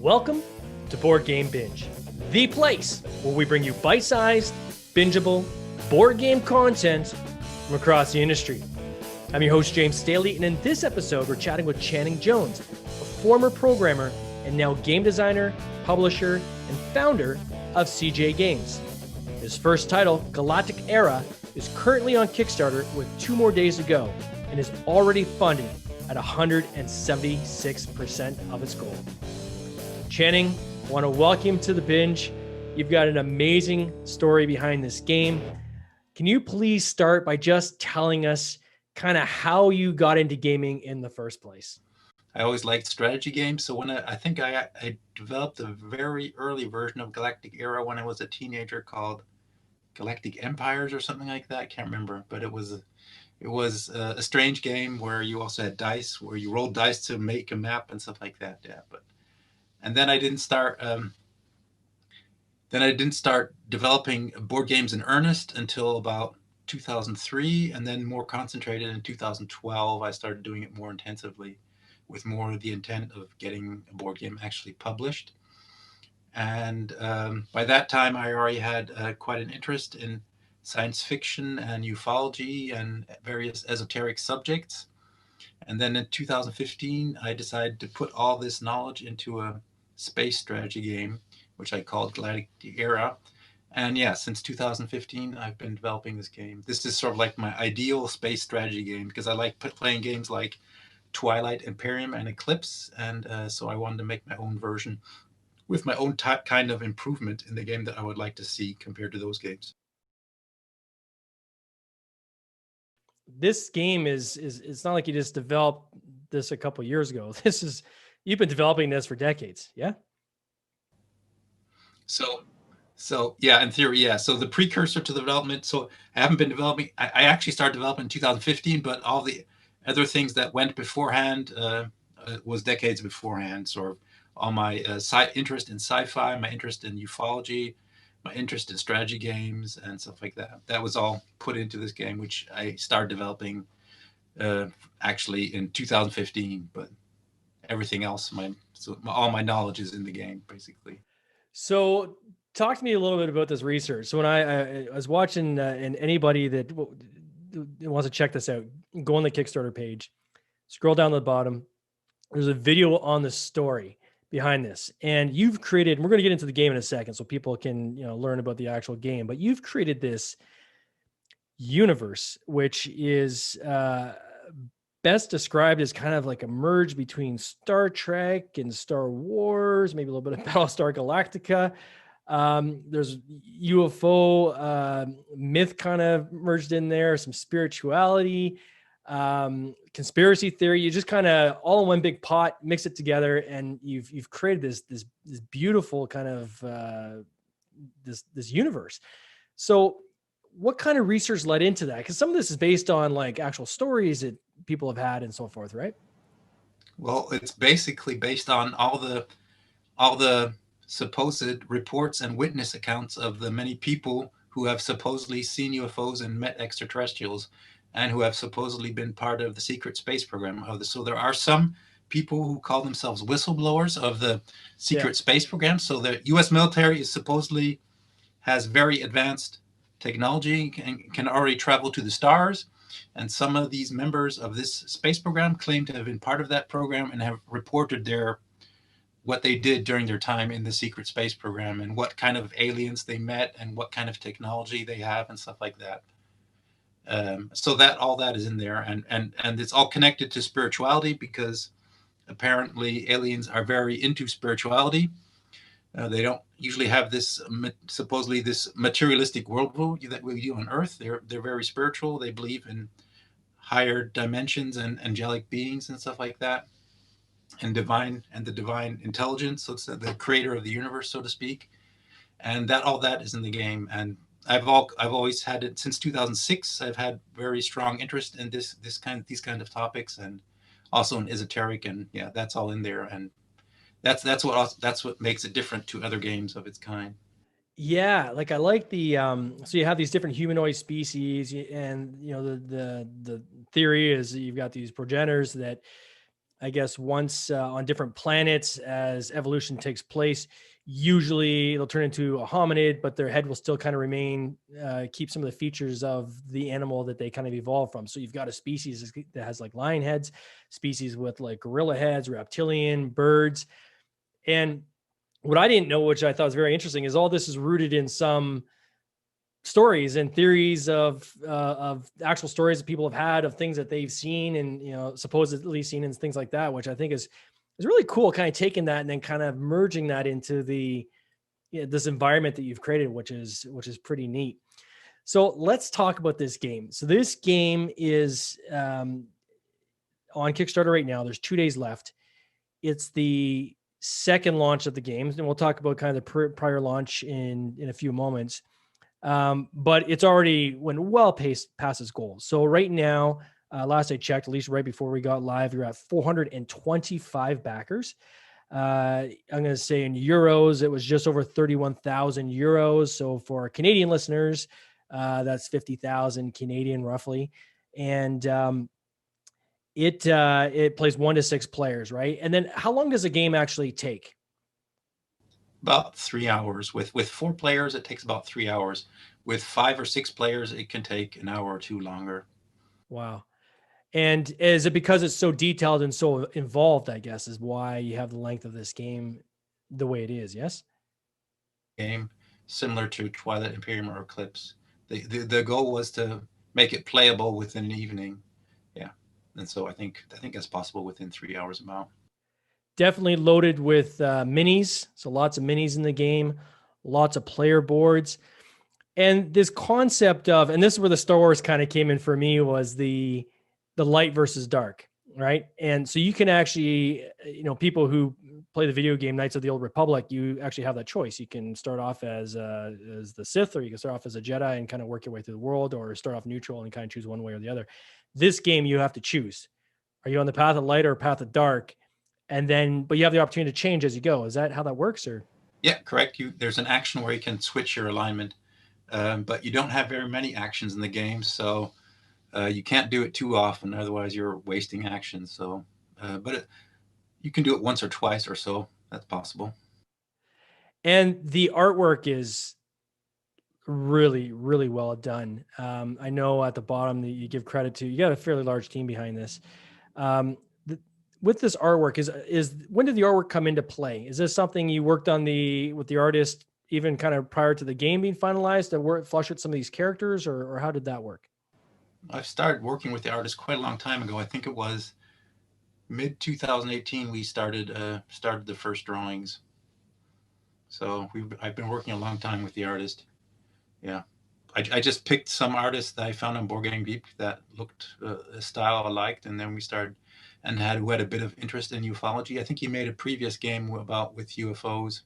Welcome to Board Game Binge, the place where we bring you bite-sized, bingeable board game content from across the industry. I'm your host, James Staley, and in this episode, we're chatting with Channing Jones, a former programmer and now game designer, publisher, and founder of Seajay Games. His first title, Galactic Era, is currently on Kickstarter with 2 more days to go and is already funded at 176% of its goal. Channing, I want to welcome you to the binge. You've got an amazing story behind this game. Can you please start by just telling us kind of how you got into gaming in the first place? I always liked strategy games. So when I developed a very early version of Galactic Era when I was a teenager called Galactic Empires or something like that. I can't remember, but it was a strange game where you also had dice, where you rolled dice to make a map and stuff like that. Yeah, and then I didn't start. Then I didn't start developing board games in earnest until about 2003, and then more concentrated in 2012. I started doing it more intensively, with more of the intent of getting a board game actually published. And by that time, I already had quite an interest in science fiction and ufology and various esoteric subjects. And then in 2015, I decided to put all this knowledge into a space strategy game, which I called Galactic Era. And yeah, since 2015, I've been developing this game. This is sort of like my ideal space strategy game because I like playing games like Twilight Imperium and Eclipse. And so I wanted to make my own version with my own kind of improvement in the game that I would like to see compared to those games. This game is it's not like you just developed this a couple years ago. You've been developing this for decades. Yeah. So yeah, in theory, yeah. So the precursor to the development. So I haven't been developing. I actually started developing in 2015, but all the other things that went beforehand was decades beforehand. Sort of all my interest in sci-fi, my interest in ufology, my interest in strategy games and stuff like that. That was all put into this game, which I started developing actually in 2015. But everything else, all my knowledge is in the game, basically. So talk to me a little bit about this research. So when I was watching, and anybody that wants to check this out, go on the Kickstarter page, scroll down to the bottom. There's a video on the story behind this, and you've created. We're going to get into the game in a second, so people can learn about the actual game. But you've created this universe, which is best described as kind of like a merge between Star Trek and Star Wars, maybe a little bit of Battlestar Galactica. There's UFO myth kind of merged in there, some spirituality, conspiracy theory. You just kind of all in one big pot, mix it together, and you've created this beautiful kind of this universe. So what kind of research led into that? Because some of this is based on like actual stories that people have had and so forth, right? Well, it's basically based on all the supposed reports and witness accounts of the many people who have supposedly seen UFOs and met extraterrestrials, and who have supposedly been part of the secret space program. So there are some people who call themselves whistleblowers of the secret space program. So the U.S. military is supposedly has very advanced technology and can already travel to the stars. And some of these members of this space program claim to have been part of that program and have reported what they did during their time in the secret space program and what kind of aliens they met and what kind of technology they have and stuff like that. So that all that is in there, and it's all connected to spirituality because apparently aliens are very into spirituality. They don't usually have this supposedly this materialistic worldview that we do on Earth. They're very spiritual. They believe in higher dimensions and angelic beings and stuff like that, and the divine intelligence. So it's the creator of the universe, so to speak, and that all that is in the game. And I've always had it since 2006. I've had very strong interest in these kind of topics, and also in esoteric, and yeah, that's all in there. And that's what makes it different to other games of its kind. Yeah, like I like the so you have these different humanoid species, and the theory is that you've got these progenitors that I guess once on different planets as evolution takes place, usually it'll turn into a hominid, but their head will still kind of remain, keep some of the features of the animal that they kind of evolved from. So you've got a species that has like lion heads, species with like gorilla heads, reptilian, birds. And what I didn't know, which I thought was very interesting, is all this is rooted in some stories and theories of actual stories that people have had of things that they've seen and, you know, supposedly seen and things like that, which I think is really cool, kind of taking that and then kind of merging that into the, you know, this environment that you've created, which is pretty neat. So let's talk about this game. So this game is on Kickstarter right now. There's 2 days left. It's the second launch of the games, and we'll talk about kind of the prior launch in a few moments. But it's already went well past its goals. So right now, last I checked, at least right before we got live, you're at 425 backers. I'm going to say in euros, it was just over 31,000 euros. So for Canadian listeners, that's 50,000 Canadian roughly. And it plays 1 to 6 players, right? And then how long does a game actually take? About 3 hours. With 4 players, it takes about 3 hours. With 5 or 6 players, it can take an hour or 2 longer. Wow. And is it because it's so detailed and so involved, I guess, is why you have the length of this game the way it is, yes? Game similar to Twilight Imperium or Eclipse. The goal was to make it playable within an evening. Yeah. And so I think that's possible within 3 hours about. Definitely loaded with minis. So lots of minis in the game, lots of player boards. And this concept of, and this is where the Star Wars kind of came in for me, was the light versus dark, right? And so you can actually, you know, people who play the video game Knights of the Old Republic, you actually have that choice. You can start off as the Sith, or you can start off as a Jedi and kind of work your way through the world, or start off neutral and kind of choose one way or the other. This game, you have to choose. Are you on the path of light or path of dark? And then, but you have the opportunity to change as you go. Is that how that works, or? Yeah, correct. There's an action where you can switch your alignment, but you don't have very many actions in the game, so you can't do it too often. Otherwise, you're wasting actions. So, you can do it once or twice or so. That's possible. And the artwork is really, really well done. I know at the bottom that you give credit to, you got a fairly large team behind this. With this artwork, is when did the artwork come into play? Is this something you worked on with the artist even kind of prior to the game being finalized, to work flush with some of these characters, or how did that work? I've started working with the artist quite a long time ago. I think it was mid 2018 we started the first drawings. So I've been working a long time with the artist. Yeah. I just picked some artists that I found on Board Game Geek that looked a style I liked, and then we started and who had a bit of interest in ufology. I think he made a previous game with UFOs,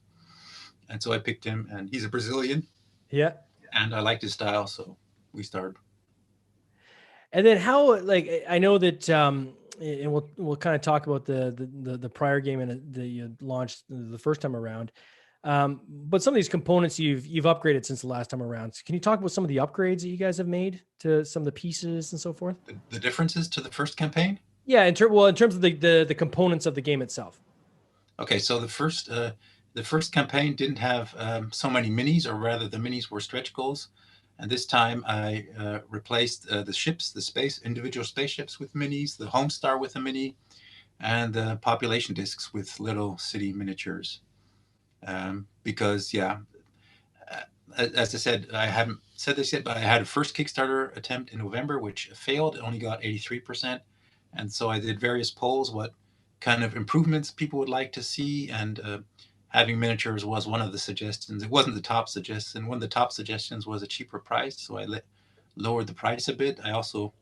and so I picked him. And he's a Brazilian. Yeah, and I liked his style, so we started. and then how? Like, I know that, and we'll kind of talk about the prior game that you launched the first time around. But some of these components you've upgraded since the last time around. So can you talk about some of the upgrades that you guys have made to some of the pieces and so forth? The differences to the first campaign? Yeah, in terms of the components of the game itself. Okay, so the first campaign didn't have so many minis, or rather, the minis were stretch goals. And this time, I replaced the ships, individual spaceships with minis, the home star with a mini, and the population discs with little city miniatures. Because, yeah, as I said, I haven't said this yet, but I had a first Kickstarter attempt in November, which failed. It only got 83%. And so I did various polls, what kind of improvements people would like to see. And having miniatures was one of the suggestions. It wasn't the top suggestion. One of the top suggestions was a cheaper price. So I lowered the price a bit. I also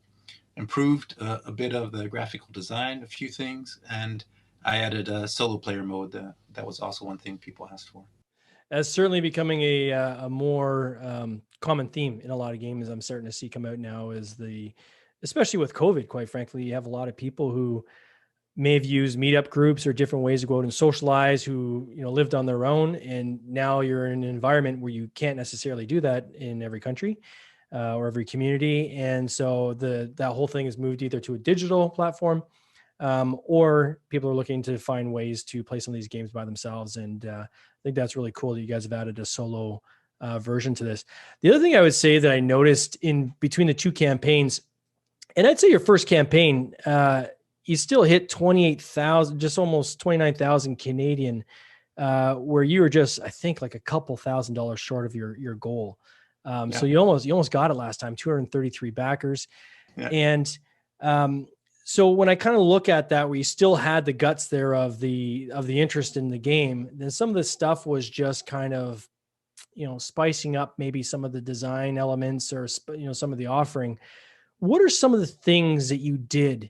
improved a bit of the graphical design, a few things. And I added a solo player mode. That was also one thing people asked for. That's certainly becoming a more common theme in a lot of games. I'm starting to see come out now, is especially with COVID, quite frankly, you have a lot of people who may have used meetup groups or different ways to go out and socialize, who, you know, lived on their own. And now you're in an environment where you can't necessarily do that in every country or every community. And so that whole thing has moved either to a digital platform, or people are looking to find ways to play some of these games by themselves. And I think that's really cool that you guys have added a solo version to this. The other thing I would say that I noticed in between the two campaigns, and I'd say your first campaign, you still hit 28,000, just almost 29,000 Canadian, where you were just, I think, like a couple $1,000s short of your goal. So you almost got it last time, 233 backers. Yeah. And so when I kind of look at that, where you still had the guts there of the interest in the game, then some of the stuff was just kind of, spicing up maybe some of the design elements or, some of the offering. What are some of the things that you did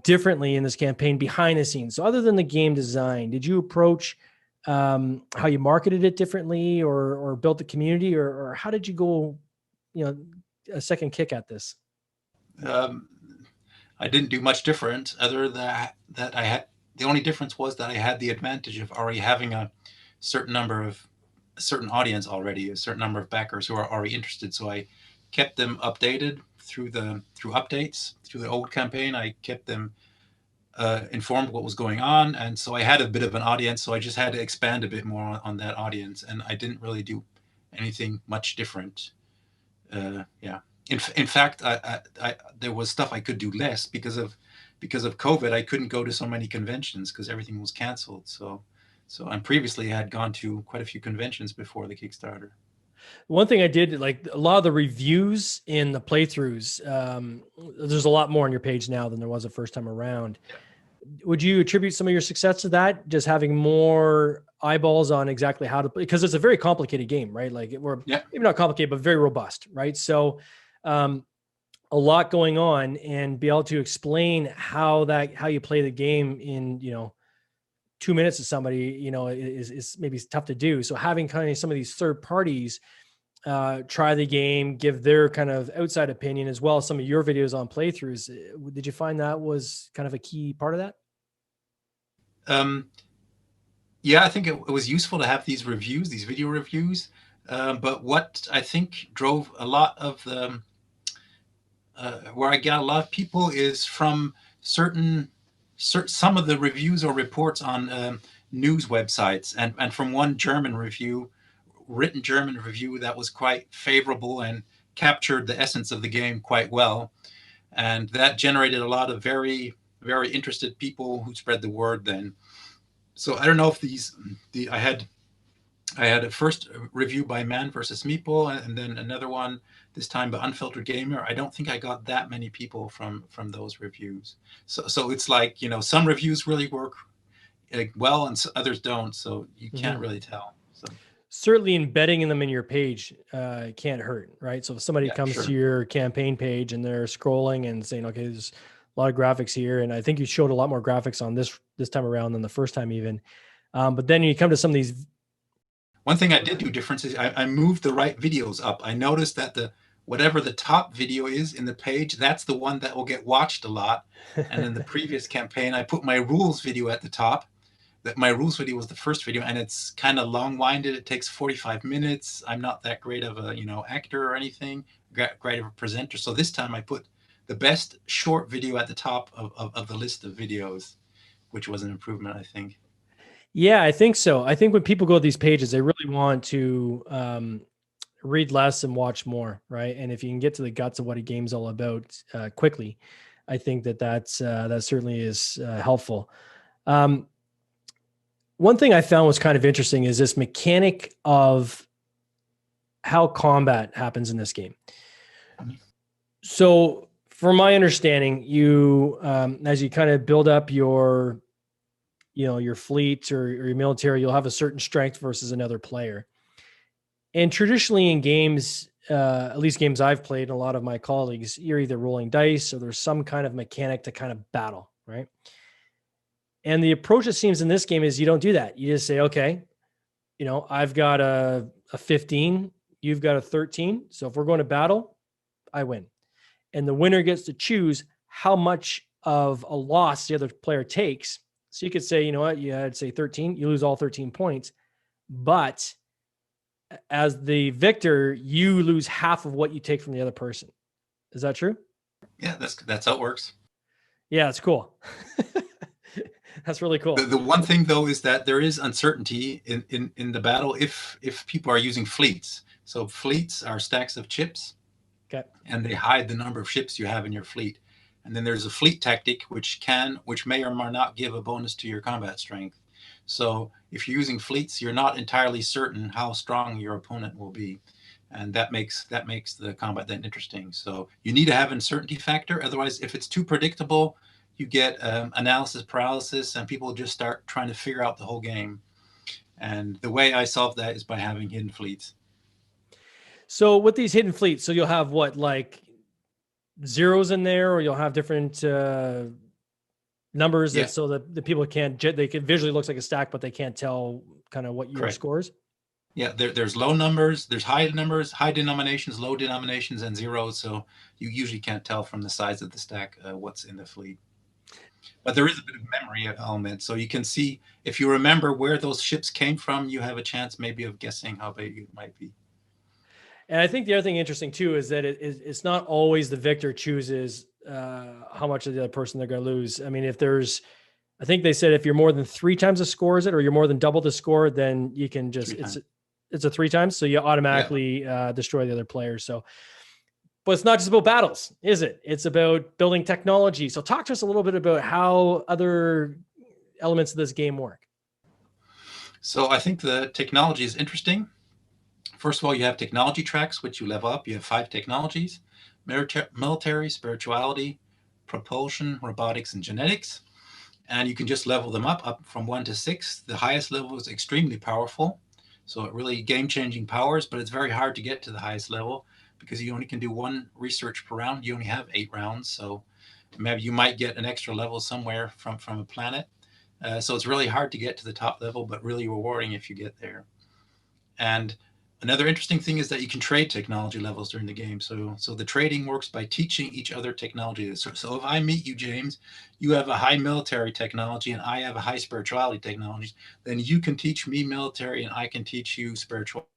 differently in this campaign behind the scenes? So other than the game design, did you approach how you marketed it differently or built the community, or how did you go, a second kick at this? I didn't do much different other than that I had, the only difference was that I had the advantage of already having a certain audience already, a certain number of backers who are already interested. So I kept them updated through updates through the old campaign. I kept them informed what was going on, and so I had a bit of an audience. So I just had to expand a bit more on that audience, and I didn't really do anything much different. In fact, I there was stuff I could do less because of COVID. I couldn't go to so many conventions because everything was canceled. So and previously I had gone to quite a few conventions before the Kickstarter. One thing I did, like a lot of the reviews in the playthroughs, there's a lot more on your page now than there was the first time around. Yeah. Would you attribute some of your success to that? Just having more eyeballs on exactly how to play, because it's a very complicated game, right? Like maybe not complicated, but very robust, right? So a lot going on, and be able to explain how you play the game in, 2 minutes to somebody, is maybe tough to do. So having kind of some of these third parties try the game, give their kind of outside opinion, as well as some of your videos on playthroughs. Did you find that was kind of a key part of that? Yeah, I think it was useful to have these video reviews. But what I think drove a lot of the, where I got a lot of people is from some of the reviews or reports on news websites, and from one written German review that was quite favorable and captured the essence of the game quite well. And that generated a lot of very, very interested people who spread the word then. So I don't know if I had a first review by Man vs. Meeple, and then another one this time by Unfiltered Gamer. I don't think I got that many people from those reviews. So it's like, some reviews really work well and others don't. So you can't really tell. So certainly embedding them in your page can't hurt, right? So if somebody comes to your campaign page and they're scrolling and saying, okay, there's a lot of graphics here, and I think you showed a lot more graphics on this time around than the first time even. But then you come to some of these. One thing I did do different is I moved the right videos up. I noticed that whatever the top video is in the page, that's the one that will get watched a lot. And in the previous campaign, I put my rules video at the top. That my rules video was the first video, and it's kind of long-winded. It takes 45 minutes. I'm not that great of a actor or anything, great of a presenter. So this time I put the best short video at the top of the list of videos, which was an improvement, I think. Yeah, I think so. I think when people go to these pages, they really want to read less and watch more, right? And if you can get to the guts of what a game's all about quickly, I think that certainly is helpful. One thing I found was kind of interesting is this mechanic of how combat happens in this game. So from my understanding, you, as you kind of build up your fleet or your military, you'll have a certain strength versus another player. And traditionally in games, at least games I've played and a lot of my colleagues, you're either rolling dice or there's some kind of mechanic to kind of battle, right? And the approach, it seems, in this game is you don't do that. You just say, okay, I've got a 15, you've got a 13. So if we're going to battle, I win. And the winner gets to choose how much of a loss the other player takes. So you could say, you know what, you had, say 13, you lose all 13 points. But as the victor, you lose half of what you take from the other person. Is that true? Yeah, that's how it works. Yeah, it's cool. That's really cool. The one thing though is that there is uncertainty in the battle if people are using fleets. So fleets are stacks of chips, Okay. and they hide the number of ships you have in your fleet. And then there's a fleet tactic which may or may not give a bonus to your combat strength. So if you're using fleets, you're not entirely certain how strong your opponent will be, and that makes the combat then interesting. So you need to have an uncertainty factor. Otherwise, if it's too predictable, you get analysis paralysis, and people just start trying to figure out the whole game. And the way I solve that is by having hidden fleets. So with these hidden fleets, so you'll have what, like zeros in there, or you'll have different numbers that so that the people they can visually looks like a stack, but they can't tell kind of what your Correct. scores. Yeah, there's low numbers, there's high numbers, high denominations, low denominations, and zeros. So you usually can't tell from the size of the stack what's in the fleet. But there is a bit of memory element. So you can see, if you remember where those ships came from, you have a chance maybe of guessing how big it might be. And I think the other thing interesting too is that it's not always the victor chooses how much of the other person they're going to lose. I mean, I think they said if you're more than 3 times the score, is it, or you're more than double the score, then you can just, it's a 3 times. So you automatically destroy the other players. So, but it's not just about battles, is it? It's about building technology. So talk to us a little bit about how other elements of this game work. So I think the technology is interesting. First of all, you have technology tracks, which you level up. You have 5 technologies: military, spirituality, propulsion, robotics, and genetics. And you can just level them up from 1 to 6. The highest level is extremely powerful. So it really game-changing powers, but it's very hard to get to the highest level because you only can do 1 research per round. You only have 8 rounds. So maybe you might get an extra level somewhere from a planet. So it's really hard to get to the top level, but really rewarding if you get there. And another interesting thing is that you can trade technology levels during the game. So the trading works by teaching each other technology. So if I meet you, James, you have a high military technology and I have a high spirituality technology, then you can teach me military and I can teach you spiritual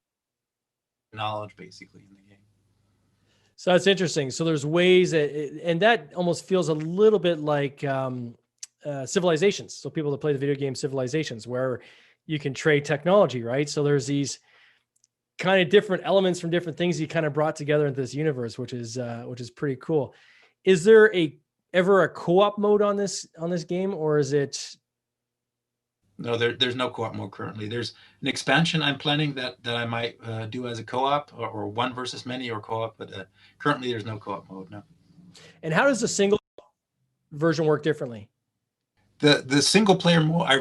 knowledge, basically, in the game. So that's interesting. So there's ways and that almost feels a little bit like Civilizations. So people that play the video game Civilizations, where you can trade technology, right? So there's these kind of different elements from different things you kind of brought together into this universe, which is pretty cool. Is there ever a co-op mode on this game, or is it? No, there's no co-op mode currently. There's an expansion I'm planning that I might do as a co-op or 1 versus many or co-op, but currently there's no co-op mode. No. And how does the single version work differently? The single player mode, I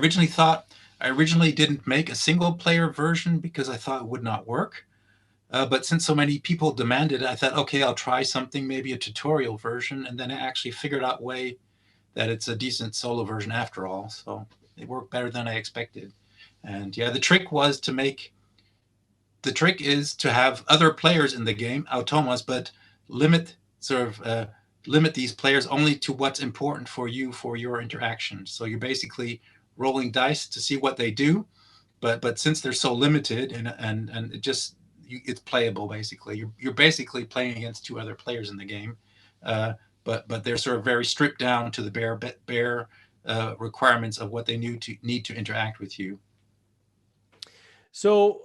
originally didn't make a single player version because I thought it would not work. But since so many people demanded it, I thought, okay, I'll try something, maybe a tutorial version. And then I actually figured out a way that it's a decent solo version after all. So it worked better than I expected. And yeah, the trick is to have other players in the game, automas, but limit these players only to what's important for you for your interaction. So you're basically rolling dice to see what they do, but since they're so limited and it's playable basically. You're basically playing against 2 other players in the game, but they're sort of very stripped down to the bare requirements of what they need to interact with you. So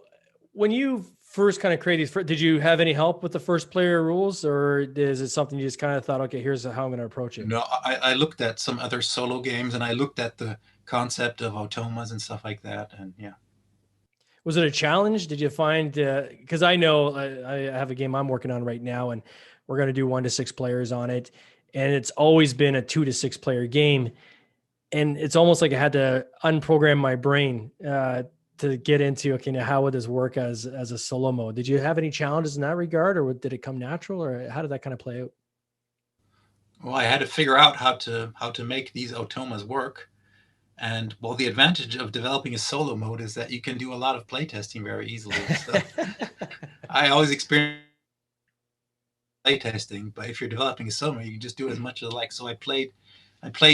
when you first kind of create these, did you have any help with the first player rules, or is it something you just kind of thought, okay, here's how I'm going to approach it? No, I looked at some other solo games and I looked at the concept of automas and stuff like that, and yeah. Was it a challenge? Did you find, because I know I have a game I'm working on right now, and we're going to do 1 to 6 players on it, and it's always been a 2 to 6 player game, and it's almost like I had to unprogram my brain to get into, okay, now how would this work as a solo mode? Did you have any challenges in that regard, or did it come natural, or how did that kind of play out? Well, I had to figure out how to make these automas work. And well, the advantage of developing a solo mode is that you can do a lot of playtesting very easily. So I always experience playtesting, but if you're developing a solo, you can just do as much as I like. So I played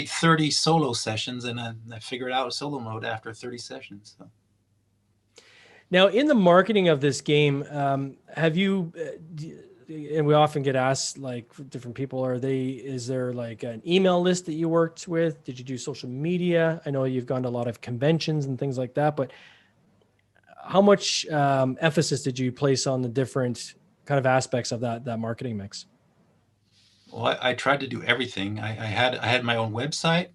30 solo sessions, and I figured out a solo mode after 30 sessions. So. Now, in the marketing of this game, have you and we often get asked, like, different people, is there like an email list that you worked with? Did you do social media? I know you've gone to a lot of conventions and things like that, but how much emphasis did you place on the different kind of aspects of that marketing mix? Well, I tried to do everything. I had my own website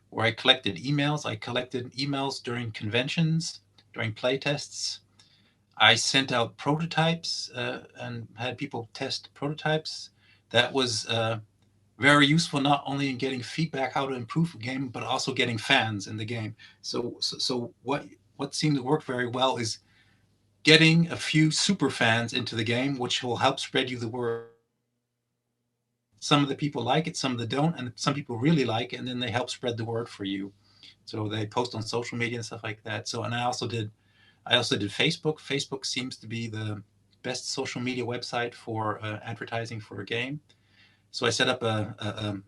where I collected emails. I collected emails during conventions, during playtests. I sent out prototypes and had people test prototypes. That was very useful, not only in getting feedback how to improve the game, but also getting fans in the game. So what seemed to work very well is getting a few super fans into the game, which will help spread you the word. Some of the people like it, some of them don't, and some people really like it, and then they help spread the word for you. So they post on social media and stuff like that. So, and I also did Facebook. Facebook seems to be the best social media website for advertising for a game. So I set up a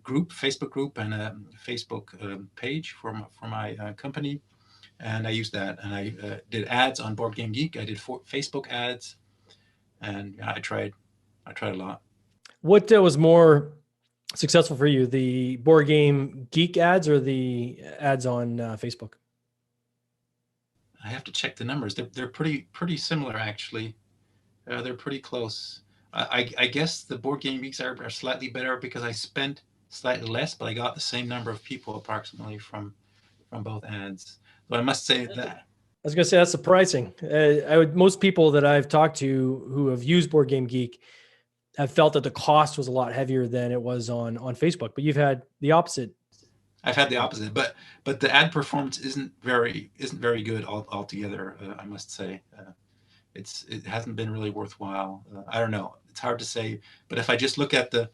group, Facebook group, and a Facebook page for my company, and I used that. And I did ads on Board Game Geek. I did Facebook ads, and yeah, I tried a lot. What was more successful for you, the Board Game Geek ads or the ads on Facebook? I have to check the numbers. They're pretty similar actually. They're pretty close. I guess the Board Game Geeks are slightly better because I spent slightly less, but I got the same number of people approximately from both ads. So I must say that I was going to say that's surprising. Most people that I've talked to who have used Board Game Geek have felt that the cost was a lot heavier than it was on Facebook, but you've had the opposite. I've had the opposite, but the ad performance isn't very good altogether. I must say, it hasn't been really worthwhile. I don't know. It's hard to say, but if I just look at the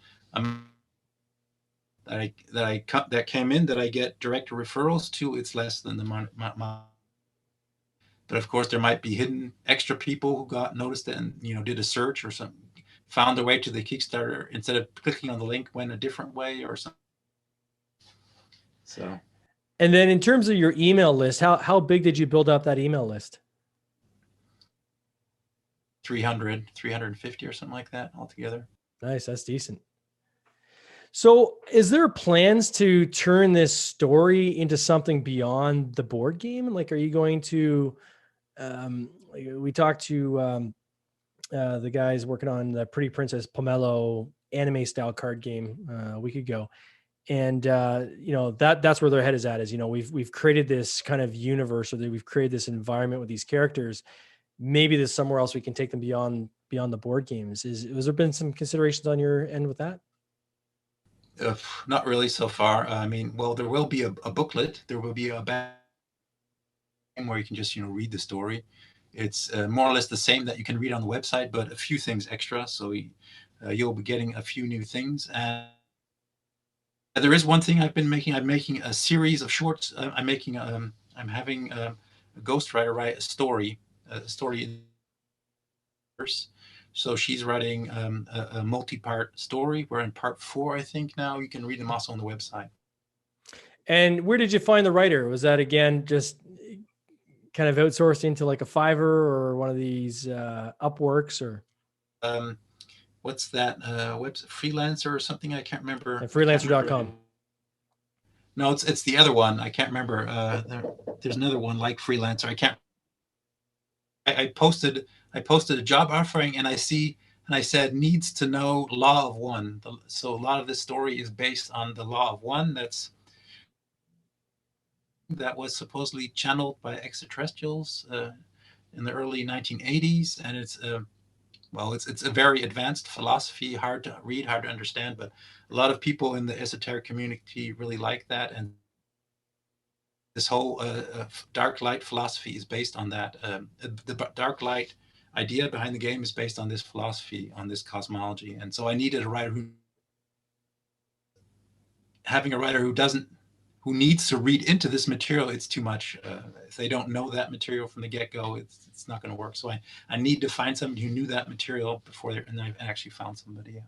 that came in that I get direct referrals to, it's less than the money. But of course, there might be hidden extra people who got noticed it and did a search or something, found their way to the Kickstarter instead of clicking on the link, went a different way or something. So. And then in terms of your email list, how big did you build up that email list? 350 or something like that altogether. Nice. That's decent. So is there plans to turn this story into something beyond the board game? Like, are you going to, we talked to the guys working on the Pretty Princess Pomelo anime style card game a week ago. And that's where their head is at, is we've created this kind of universe, or we've created this environment with these characters. Maybe there's somewhere else we can take them beyond the board games. Has there been some considerations on your end with that? Not really so far. I mean, well, there will be a booklet. There will be a back where you can just read the story. It's more or less the same that you can read on the website, but a few things extra. So you'll be getting a few new things. And there is one thing I've been making. I'm making a series of shorts. I'm having a ghostwriter write a story. So she's writing a multi-part story. We're in part 4, I think now. You can read them also on the website. And where did you find the writer? Was that, again, just kind of outsourced into like a Fiverr or one of these Upworks, or? What's that website? Freelancer or something? I can't remember. Freelancer.com. No, it's the other one. I can't remember. There's another one like Freelancer. I posted a job offering, and I said needs to know law of one. So a lot of this story is based on the law of one. That was supposedly channeled by extraterrestrials in the early 1980s, and it's a very advanced philosophy, hard to read, hard to understand, but a lot of people in the esoteric community really like that. And this whole dark light philosophy is based on that. The dark light idea behind the game is based on this philosophy, on this cosmology. And so I needed a writer who needs to read into this material. It's too much. If they don't know that material from the get-go, it's not going to work. So I need to find somebody who knew that material before and I actually found somebody. Yeah.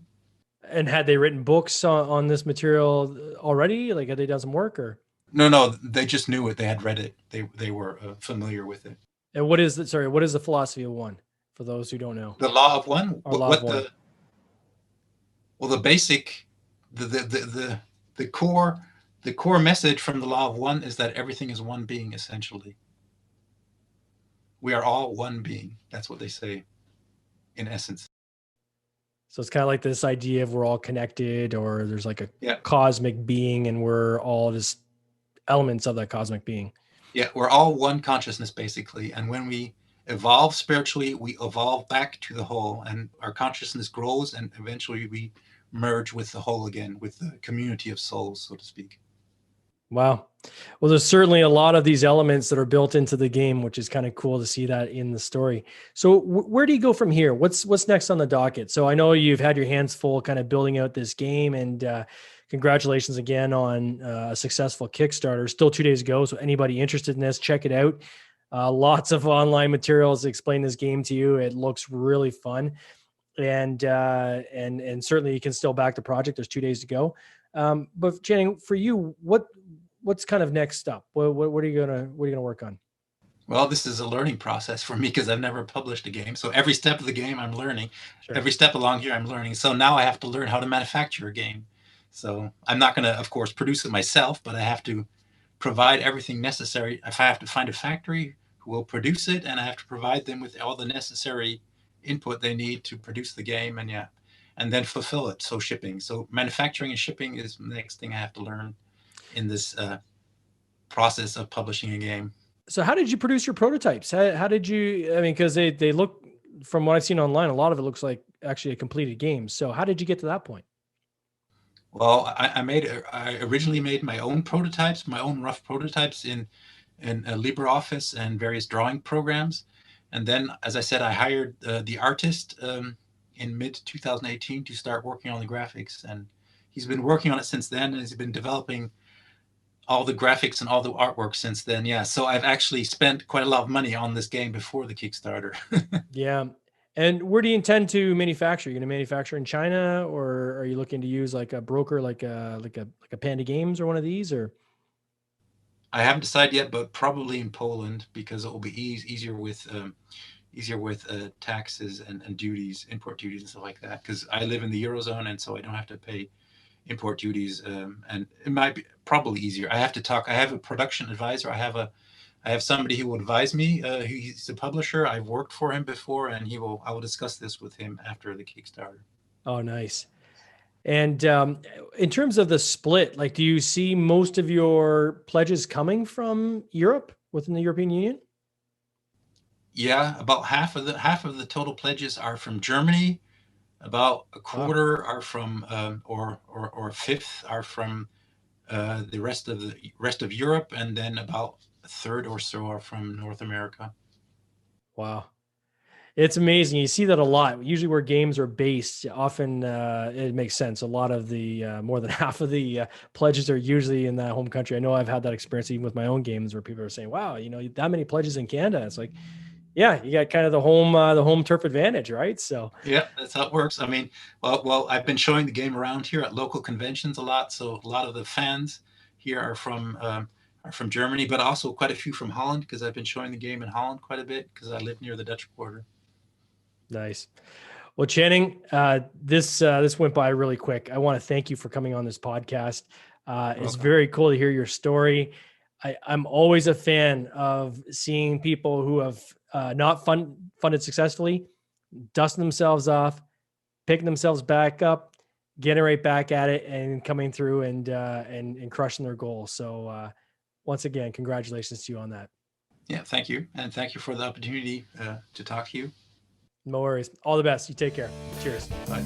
And had they written books on this material already? Like, had they done some work, or? No, they just knew it. They had read it. They were familiar with it. And what is the philosophy of one? for those who don't know? The law of one. Or law of one. The basic, the core message from the law of one is that everything is one being, essentially. We are all one being. That's what they say, in essence. So it's kind of like this idea of we're all connected, or there's like a Yeah. cosmic being and we're all just elements of that cosmic being. Yeah, we're all one consciousness, basically. And when we evolve spiritually, we evolve back to the whole, and our consciousness grows, and eventually we merge with the whole again, with the community of souls, so to speak. Wow. Well, there's certainly a lot of these elements that are built into the game, which is kind of cool to see that in the story. So where do you go from here? What's next on the docket? So I know you've had your hands full kind of building out this game, and congratulations again on a successful Kickstarter. Still 2 days ago. So anybody interested in this, check it out. Lots of online materials to explain this game to you. It looks really fun. And certainly you can still back the project. There's 2 days to go. But Channing, for you, what's kind of next up? What are you gonna work on? Well, this is a learning process for me because I've never published a game. So every step of the game, I'm learning. Sure. Every step along here, I'm learning. So now I have to learn how to manufacture a game. So I'm not going to, of course, produce it myself, but I have to provide everything necessary. If I have to find a factory who will produce it, and I have to provide them with all the necessary input they need to produce the game, and then fulfill it. So shipping. So manufacturing and shipping is the next thing I have to learn in this process of publishing a game. So how did you produce your prototypes? How did you, I mean, because they look, from what I've seen online, a lot of it looks like actually a completed game. So how did you get to that point? Well, I originally made my own prototypes, my own rough prototypes in LibreOffice and various drawing programs. And then, as I said, I hired the artist in mid-2018 to start working on the graphics. And he's been working on it since then, and he's been developing all the graphics and all the artwork since then. Yeah. So I've actually spent quite a lot of money on this game before the Kickstarter. Yeah. And where do you intend to manufacture? Are you going to manufacture in China, or are you looking to use like a broker, like a Panda Games or one of these, or? I haven't decided yet, but probably in Poland, because it will be easier with taxes and duties, import duties and stuff like that. Because I live in the Eurozone, and so I don't have to pay import duties, and it might be probably easier. I have a production advisor. I have somebody who will advise me. He's a publisher. I've worked for him before, and I will discuss this with him after the Kickstarter. Oh, nice. And in terms of the split, like, do you see most of your pledges coming from Europe, within the European Union? Yeah, about half of the total pledges are from Germany. About a quarter are from, or a fifth are from the rest of Europe, and then about a third or so are from North America. Wow. It's amazing. You see that a lot. Usually where games are based, often it makes sense. A lot of the, more than half of the pledges are usually in that home country. I know I've had that experience even with my own games, where people are saying, wow, that many pledges in Canada. It's like, yeah, you got kind of the home turf advantage, right? So yeah, that's how it works. I mean, well, I've been showing the game around here at local conventions a lot. So a lot of the fans here are from Germany, but also quite a few from Holland, because I've been showing the game in Holland quite a bit because I live near the Dutch border. Nice. Well, Channing, this went by really quick. I want to thank you for coming on this podcast. It's very cool to hear your story. I'm always a fan of seeing people who have not funded successfully, dusting themselves off, picking themselves back up, getting right back at it, and coming through and crushing their goals. So once again, congratulations to you on that. Yeah, thank you. And thank you for the opportunity to talk to you. No worries. All the best. You take care. Cheers. Bye.